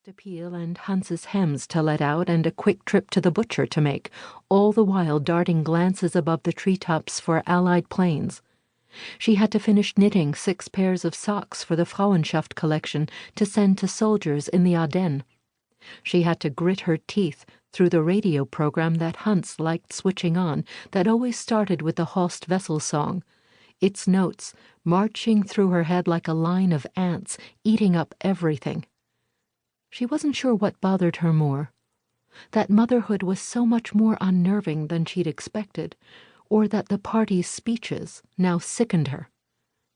appeal and Hans's hems to let out and a quick trip to the butcher to make, all the while darting glances above the treetops for Allied planes. She had to finish knitting 6 pairs of socks for the Frauenschaft collection to send to soldiers in the Ardennes. She had to grit her teeth through the radio program that Hans liked switching on, that always started with the Horst Wessel song, its notes marching through her head like a line of ants eating up everything. She wasn't sure what bothered her more, that motherhood was so much more unnerving than she'd expected, or that the party's speeches now sickened her.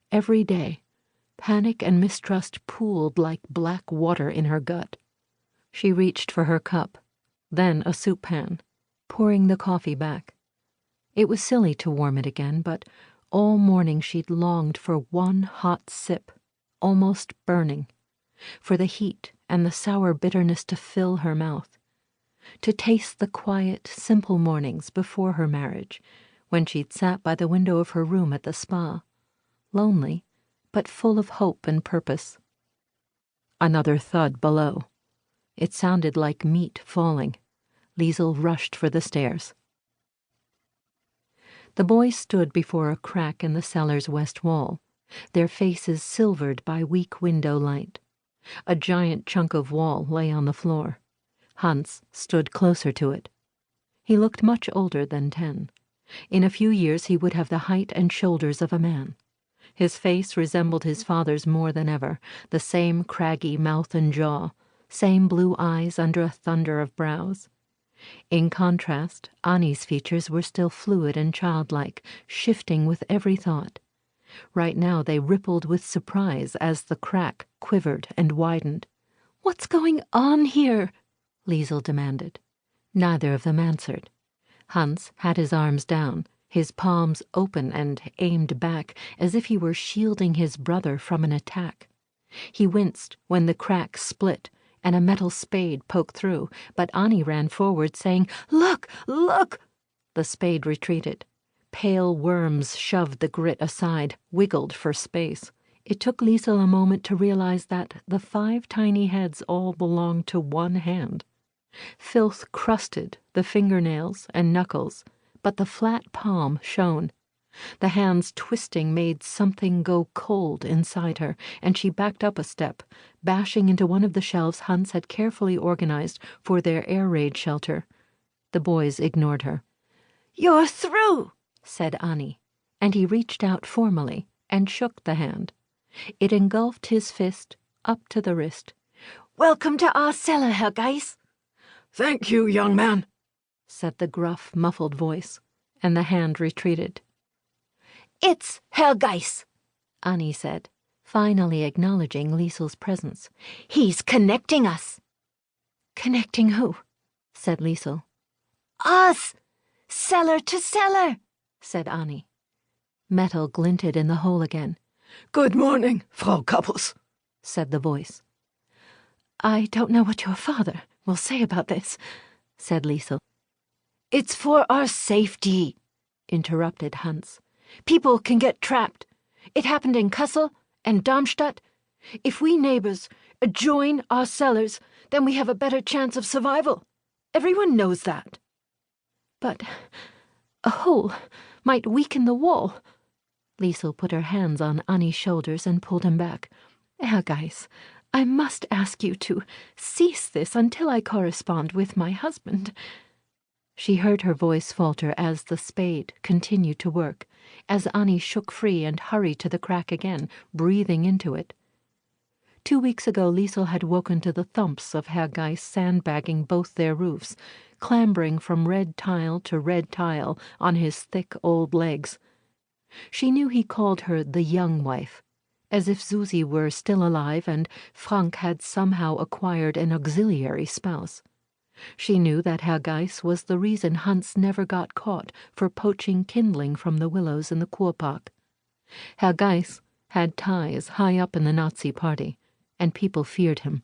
Every day, panic and mistrust pooled like black water in her gut. She reached for her cup, then a soup pan, pouring the coffee back. It was silly to warm it again, but all morning she'd longed for one hot sip, almost burning, for the heat and the sour bitterness to fill her mouth, to taste the quiet, simple mornings before her marriage, when she'd sat by the window of her room at the spa, lonely, but full of hope and purpose. Another thud below. It sounded like meat falling. Liesl rushed for the stairs. The boys stood before a crack in the cellar's west wall, their faces silvered by weak window light. A giant chunk of wall lay on the floor. Hans stood closer to it. He looked much older than 10. In a few years he would have the height and shoulders of a man. His face resembled his father's more than ever, the same craggy mouth and jaw, same blue eyes under a thunder of brows. In contrast, Annie's features were still fluid and childlike, shifting with every thought. Right now they rippled with surprise as the crack quivered and widened. "What's going on here?" Liesl demanded. Neither of them answered. Hans had his arms down, his palms open and aimed back, as if he were shielding his brother from an attack. He winced when the crack split and a metal spade poked through, but Annie ran forward, saying, "Look, look!" The spade retreated. Pale worms shoved the grit aside, wiggled for space. It took Liesl a moment to realize that the 5 tiny heads all belonged to one hand. Filth crusted the fingernails and knuckles, but the flat palm shone. The hands twisting made something go cold inside her, and she backed up a step, bashing into one of the shelves Hans had carefully organized for their air raid shelter. The boys ignored her. "You're through," said Annie, and he reached out formally and shook the hand. It engulfed his fist up to the wrist. "Welcome to our cellar, Herr Geiss." "Thank you, young man," said the gruff, muffled voice, and the hand retreated. "It's Herr Geiss," Annie said, finally acknowledging Liesl's presence. "He's connecting us." "Connecting who?" said Liesl. "Us! Cellar to cellar," said Annie. Metal glinted in the hole again. "Good morning, Frau Kappus," said the voice. "I don't know what your father will say about this," said Liesl. "It's for our safety," interrupted Hans. "People can get trapped. It happened in Kassel and Darmstadt. If we neighbors join our cellars, then we have a better chance of survival. Everyone knows that." "But a hole might weaken the wall." Liesl put her hands on Annie's shoulders and pulled him back. "Herr Geiss, I must ask you to cease this until I correspond with my husband." She heard her voice falter as the spade continued to work, as Annie shook free and hurried to the crack again, breathing into it. 2 weeks ago Liesl had woken to the thumps of Herr Geiss sandbagging both their roofs, clambering from red tile to red tile on his thick old legs. She knew he called her the young wife, as if Susie were still alive and Frank had somehow acquired an auxiliary spouse. She knew that Herr Geiss was the reason Hans never got caught for poaching kindling from the willows in the Kurpark. Herr Geiss had ties high up in the Nazi party, and people feared him.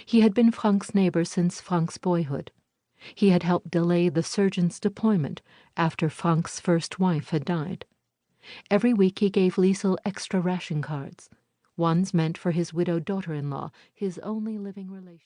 He had been Frank's neighbor since Frank's boyhood. He had helped delay the surgeon's deployment after Frank's first wife had died. Every week he gave Liesl extra ration cards, ones meant for his widowed daughter-in-law, his only living relation.